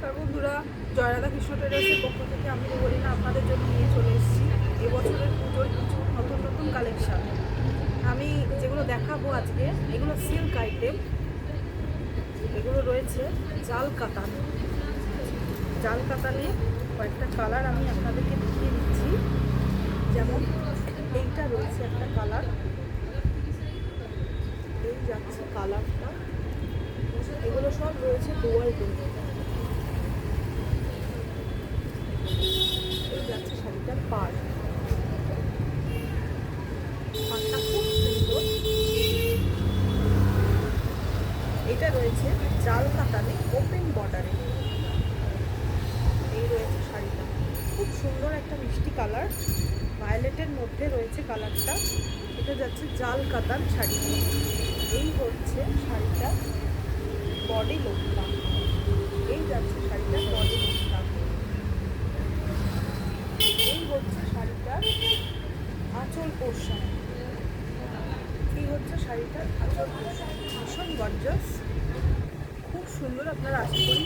নমস্কার বন্ধুরা, জয়রাধা কৃষ্ণ ট্রেডার্সের পক্ষ থেকে আমি বলি না আপনাদের জন্য নিয়ে চলে এসেছি এবছরের পুজোর কিছু নতুন নতুন কালেকশান। আমি যেগুলো দেখাবো আজকে এগুলো সিল্ক আইটেম, এগুলো রয়েছে জাল কাতান। জাল কাতানে কয়েকটা কালার আমি আপনাদেরকে দেখিয়ে দিচ্ছি। যেমন এইটা রয়েছে একটা কালার, এই যাচ্ছে কালারটা, এগুলো সব রয়েছে ডুয়াল টোন। এই যাচ্ছে শাড়িটার পাড়টা খুব সুন্দর। এটা রয়েছে জাল কাতানে ওপেন বর্ডারে, এই রয়েছে শাড়িটা, খুব সুন্দর একটা মিষ্টি কালার, ভায়োলেটের মধ্যে রয়েছে কালারটা। এটা যাচ্ছে জাল কাতান শাড়ি। এই হচ্ছে শাড়িটা বডি লুকটা, এই যাচ্ছে শাড়িটার বডি লুকটা, এই হচ্ছে শাড়িটার আঁচল পোর্শন, এই হচ্ছে শাড়িটার আঁচল পোর্শন। ভীষণ গর্জাস, খুব সুন্দর, আপনারা আশা করি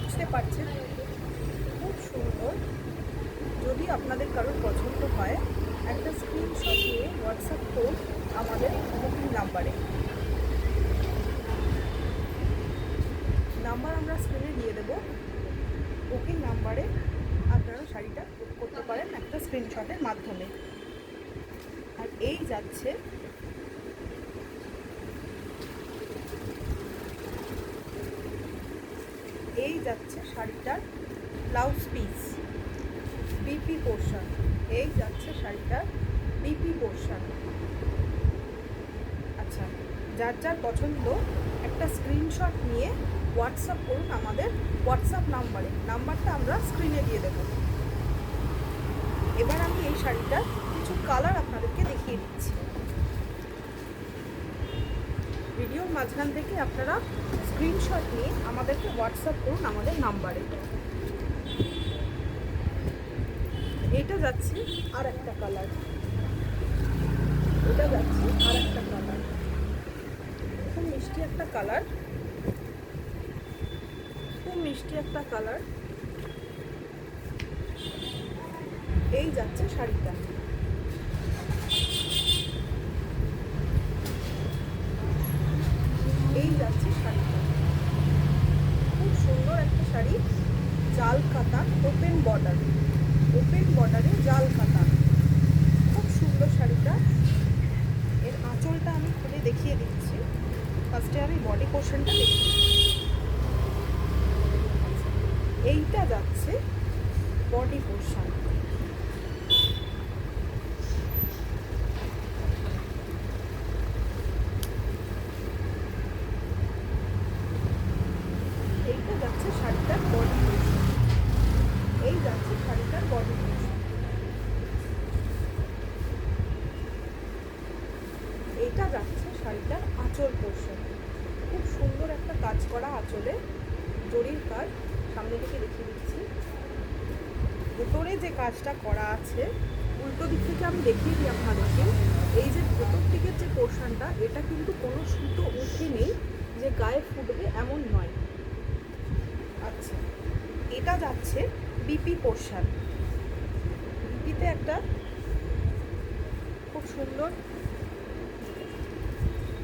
বুঝতে পারছেন, খুব সুন্দর। যদি আপনাদের কারোর পছন্দ হয় একটা স্ক্রিনশট নিয়ে হোয়াটসঅ্যাপ করুন আমাদের বুকিং নাম্বার আমরা স্ক্রিনে দিয়ে দেবো। বুকিং নাম্বারে আপনারা শাড়িটা বুক করতে পারেন একটা স্ক্রিনশটের মাধ্যমে। আর এই যাচ্ছে শাড়িটার ব্লাউজ পিস, বিপি পোর্শন, এই যাচ্ছে শাড়িটার বিপি পোর্শন। আচ্ছা, যার যার পছন্দ একটা স্ক্রিনশট নিয়ে হোয়াটসঅ্যাপ করুন আমাদের হোয়াটসঅ্যাপ নাম্বারটা আমরা স্ক্রিনে দিয়ে দেব। এবার আমি এই শাড়িটার কিছু কালার আপনাদেরকে দেখিয়ে দিচ্ছি। ভিডিওর মাঝখান থেকে আপনারা স্ক্রিনশট নিয়ে আমাদেরকে হোয়াটসঅ্যাপ করুন আমাদের নাম্বারে। এটা যাচ্ছে আর একটা কালার, এটা যাচ্ছে আর একটা কালার, খুব মিষ্টি একটা কালার, খুব মিষ্টি একটা কালার। এই যাচ্ছে শাড়িটা, এই যাচ্ছে শাড়িটা, খুব সুন্দর একটা শাড়ি, জাল কাতান ওপেন বর্ডারে জাল কাতান, খুব সুন্দর শাড়িটা। এর আঁচলটা আমি খুলে দেখিয়ে দিচ্ছি। ফার্স্টে আমি বডি পোর্শনটা দেখি। এইটা যাচ্ছে বডি পোর্শন, এইটা যাচ্ছে শাড়িটার বডি পোর্শন, এই যাচ্ছে শাড়িটার বডি পোর্শন। এইটা যাচ্ছে শাড়িটার আঁচল পোর্শন, খুব সুন্দর একটা কাজ করা আঁচলে, জরির কাজ। সামনে থেকে দেখিয়ে দিচ্ছি, ভেতরে যে কাজটা করা আছে, উল্টো দিক থেকে আমি দেখিয়ে দিই আপনাদেরকে। এই যে ভেতর দিকের যে পোর্শনটা, এটা কিন্তু কোনো সুতো উঠে নেই যে গায়ে ফুটবে, এমন নয়। আচ্ছা, এটা যাচ্ছে বিপি পোর্শন, বিপিতে একটা খুব সুন্দর,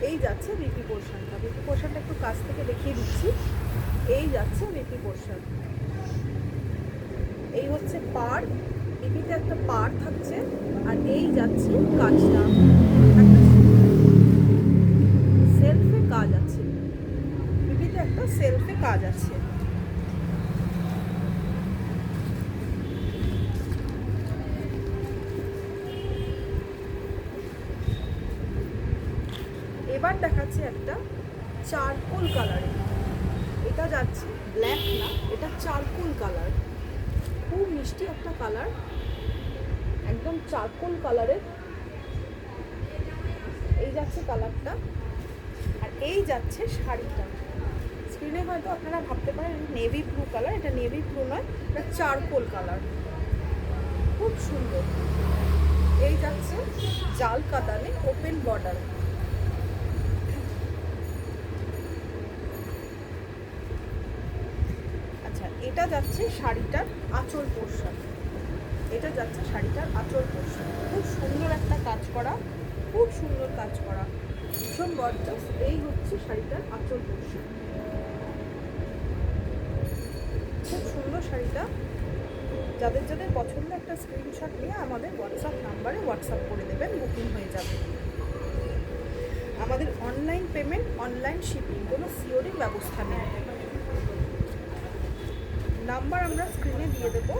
এই যাচ্ছে বিপি পোর্শনটা। বিপি পোর্শনটা একটু কাছ থেকে দেখিয়ে দিচ্ছি। এই যাচ্ছে বিপি পোর্শন, এই হচ্ছে পাড়, বিপিতে একটা পাড় থাকছে, আর এই যাচ্ছে কাজটা, একটা সেলফে কাজ আছে, বিপিতে একটা সেলফে কাজ আছে। এবার দেখাচ্ছি একটা চারকোল কালারে, এটা যাচ্ছে ব্ল্যাক না, এটা চারকোল কালার, খুব মিষ্টি একটা কালার, একদম চারকোল কালারের। এই যাচ্ছে কালারটা, আর এই যাচ্ছে শাড়িটা। স্ক্রিনে হয়তো আপনারা ভাবতে পারেন নেভি ব্লু কালার, এটা নেভি ব্লু নয়, এটা চারকোল কালার, খুব সুন্দর। এই যাচ্ছে জাল কাতানে ওপেন বর্ডার, আচ্ছা এটা যাচ্ছে শাড়িটার আঁচল পোর্শন, এটা যাচ্ছে শাড়িটার আঁচল পোর্শন। খুব সুন্দর একটা কাজ করা, খুব সুন্দর কাজ করা, ভীষণ গর্জাস। এই হচ্ছে শাড়িটার আঁচল পোর্শন, খুব সুন্দর শাড়িটা। যাদের যাদের পছন্দ একটা স্ক্রিনশট নিয়ে আমাদের হোয়াটসঅ্যাপ নাম্বারে হোয়াটসঅ্যাপ করে দেবেন, বুকিং হয়ে যাবে। আমাদের অনলাইন পেমেন্ট, অনলাইন শিপিং, কোনো সিওরির ব্যবস্থা নেই। নাম্বার আমরা স্ক্রিনে দিয়ে দেবো।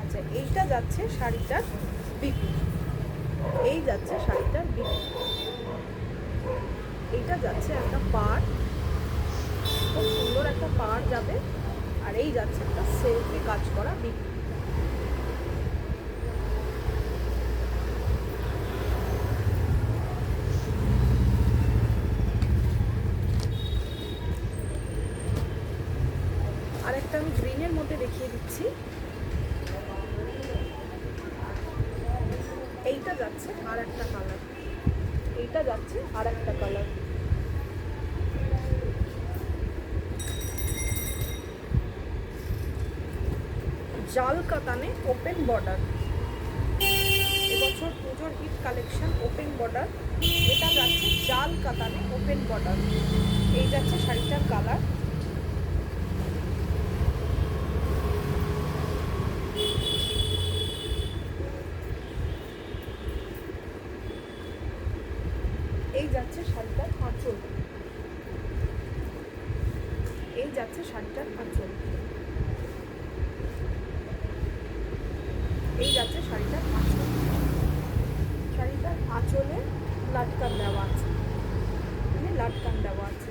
আচ্ছা, এইটা যাচ্ছে শাড়িটার বিপি, এই যাচ্ছে শাড়িটার বিপি, এইটা যাচ্ছে একটা পাড়, খুব সুন্দর একটা পাড় যাবে। আর এই যাচ্ছে একটা সেলফি কাজ করা বিপি। আরেকটা আমি গ্রিনের মধ্যে দেখিয়ে দিচ্ছি। এইটা যাচ্ছে আর একটা কালার, এইটা যাচ্ছে আর একটা কালার। জাল কাতানে ওপেন বর্ডার, এবছর পুজোর হিট কালেকশন ওপেন বর্ডার। এটা যাচ্ছে জাল কাতানে ওপেন বর্ডার। এই যাচ্ছে শাড়িটার কালার। এই যাচ্ছে শাড়িটার আঁচল, এই যাচ্ছে শাড়িটার আঁচল, এই যাচ্ছে শাড়িটার আঁচল। শাড়িটার আঁচলে লাটকান দেওয়া আছে, মানে লাটকান দেওয়া আছে।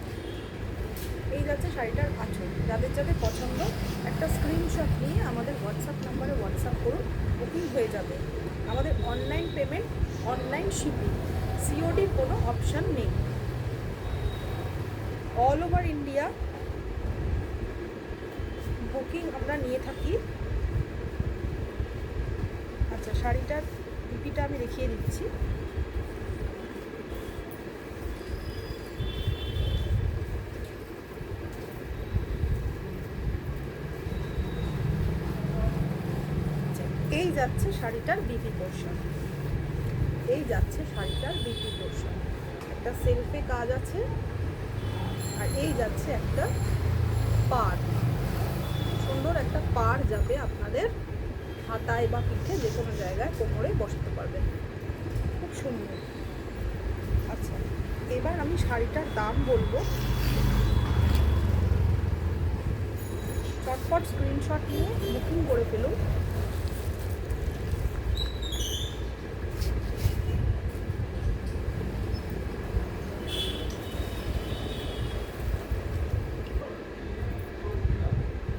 এই যাচ্ছে শাড়িটার আঁচল। যাদের যাদের পছন্দ একটা স্ক্রিনশট নিয়ে আমাদের হোয়াটসঅ্যাপ নাম্বারে হোয়াটসঅ্যাপ করুন, বুকিং হয়ে যাবে। আমাদের অনলাইন পেমেন্ট, অনলাইন শিপিং, সিওডির কোনো অপশান নেই। অল ওভার ইন্ডিয়া বুকিং আমরা নিয়ে থাকি। আচ্ছা, শাড়িটার বিপিটা আমি দেখিয়ে দিচ্ছি। এই যাচ্ছে শাড়িটার বিপি পোর্শন, এই যাচ্ছে শাড়িটার বিপি পোর্শন। একটা সেলফে কাজ আছে, আর এই যাচ্ছে একটা পাড়, সুন্দর একটা পাড় যাবে আপনাদের হাতায় বা পিঠে, যে কোনো জায়গায় কোমরে বসাতে পারবেন, খুব সুন্দর। আচ্ছা, এবার আমি শাড়িটার দাম বলবো। চটপট স্ক্রিনশট নিয়ে বুকিং করে ফেলুন।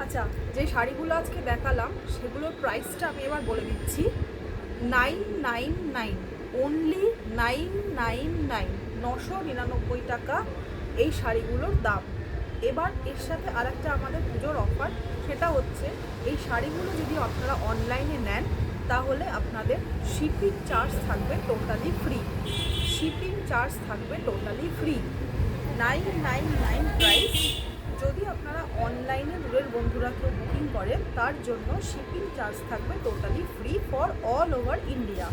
আচ্ছা, যে শাড়িগুলো আজকে দেখালাম সেগুলোর প্রাইসটা আমি এবার বলে দিচ্ছি। 999, অনলি 999, 999 টাকা এই শাড়িগুলোর দাম। এবার এর সাথে আরেকটা আমাদের পুজোর অফার, সেটা হচ্ছে এই শাড়িগুলো যদি আপনারা অনলাইনে নেন তাহলে আপনাদের শিপিং চার্জ থাকবে টোটালি ফ্রি, শিপিং চার্জ থাকবে টোটালি ফ্রি। 999 প্রাইস। যদি আপনারা অনলাইনে দূরের বন্ধুরা কেউ বুকিং করেন তার জন্য শিপিং চার্জ থাকবে totally free for all over India.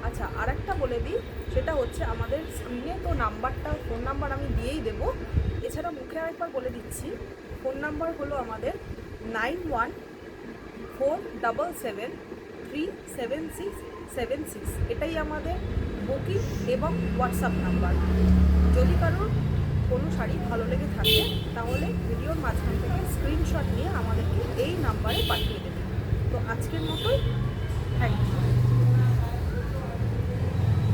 আচ্ছা, আরেকটা বলে দিই, সেটা হচ্ছে আমাদের স্ক্রিনে তো নাম্বারটা, ফোন নাম্বার আমি দিয়েই দেবো। এছাড়া মুখে আরেকবার বলে দিচ্ছি, ফোন নাম্বার হলো আমাদের 9147737676। এটাই আমাদের বুকিং এবং হোয়াটসঅ্যাপ নাম্বার। যদি কারোর কোনো শাড়ি ভালো লেগে থাকে তাহলে ভিডিওর মাঝখান থেকে স্ক্রিনশট নিয়ে আমাদেরকে এই নাম্বারে পাঠিয়ে দেবেন। তো আজকের মতোই থ্যাংক ইউ।